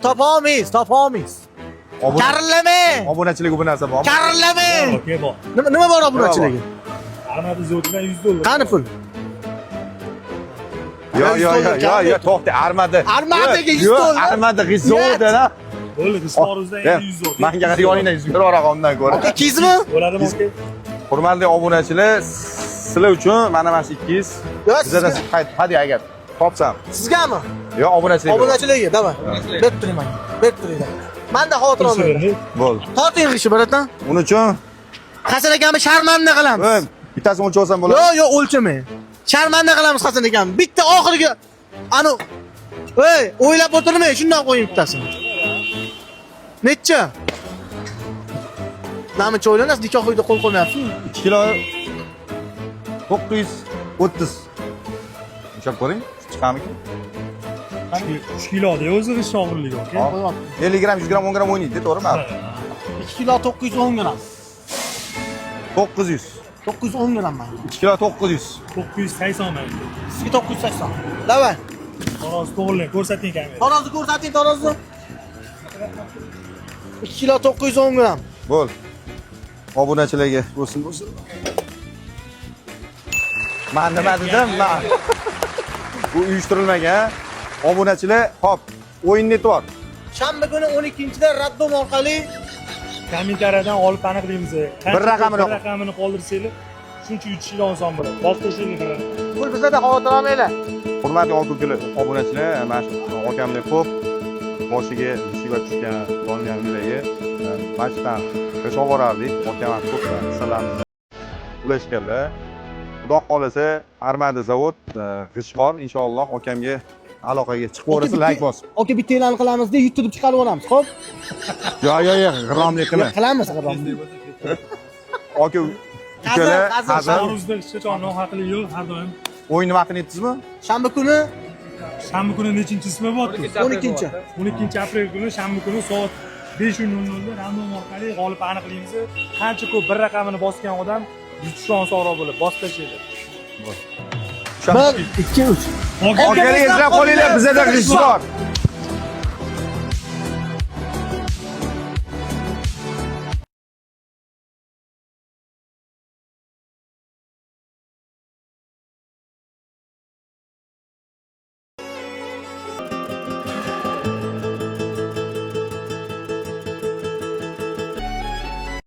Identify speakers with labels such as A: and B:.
A: Topamiz. Karillama.
B: Obunachilik bu narsa bormi?
A: Karillama.
C: Okey bor.
A: Nima bor obunachiligi?
C: Armada zodidan 100 dollar.
A: Qani pul?
B: Yo, to'xta, armada.
A: Armadaga 100 dollar.
B: Armada g'izovda.
C: Bo'ldi, G'isporuzdan endi 100 dollar.
B: Menga qarab yoningdan 100 yuraroq ondan ko'ra.
A: Aka kizmi?
C: Bo'ladimi aka?
B: Hurmatli obunachilar, sizlar uchun mana shu 200. Bizda hadi agar topsam.
A: Sizgami?
B: Yo, obunachilik.
A: Obunachiligi, davay. Berib turing menga. Berib turing. Menda xotiram bor.
B: Bo'ldi.
A: Torting g'ishi baratan.
B: Uning uchun
A: Hasan akamni sharmanda qilamiz.
B: bittasini o'lchab olsam bo'ladi.
A: Yo, o'lchamang. Sharmanda qilamiz Hasan akamni. Bitta oxiriga ani o'ylab o'tirmang, shundan qo'ying bittasini. Necha? Namuncha o'ylanasiz, nikoh uyda qo'l qo'ymayapsizmi?
B: 2 kilo 930. O'shab ko'ring, chiqamikan?
C: 3 kiloda o'zi g'ish og'irligi aka.
B: 50 gram, 100 gram, 10 gram o'ynaydi, to'g'rimi?
A: 2 kilo 910 gram.
B: 900.
A: 910 gram mana.
B: 2 kilo 900.
C: 980 ming.
A: Sizga 980. Davay.
C: Tarozi to'g'rilang, ko'rsating kamera.
A: Tarozni ko'rsating, tarozni. 2 kilo 910 gram.
B: Bo'l. Obunachilarga bo'lsin. Men nima dedim? Bu uyushtirilmagan. Obunachilar, hop, o'yinni aytib.
A: Shanba kuni 12-da Raddom orqali
C: Kommentariyadan olib aniqlaymiz.
B: Bir
C: raqamini qoldirsanglar, shuncha yutishinglar oson bo'ladi. Boshqa ishlarga
A: pul bizda xavotir olmanglar.
B: Hurmatli obunachilar, mana shu okamdek ko'p boshiga musiba tushgan, dongan yuragi, mashdan qish oborardik, okam ko'p hissalarni ulashganlar. Xudo xolasa, Armada zavod g'ish bor, inshaalloh okamga aloqaga chiqib o'rasa like bosib.
A: Oka bitta e'lon qilamiz-da, YouTube chiqarib olamiz, xo'p?
B: Yo, g'irromlik qilma.
A: Qilamiz, g'irromlik.
B: Oka ikkala hazil.
C: Tarovuzda hech qachon nohaqlik yo'q, har doim.
B: O'yinni vaqtini aytdingizmi?
A: Shanba kuni
C: nechinchisi bo'lyapti?
A: 12-chi.
C: 12-aprel kuni shanba kuni soat 5:00 da random orqali g'olib aniqlaymiz. Qancha ko'p bir raqamini bosgan odam yutishi osonroq bo'ladi. Bosib tashlaydi.
A: 1 2 3.
B: Okangiz izlab qolinglar, bizda g'ish bor.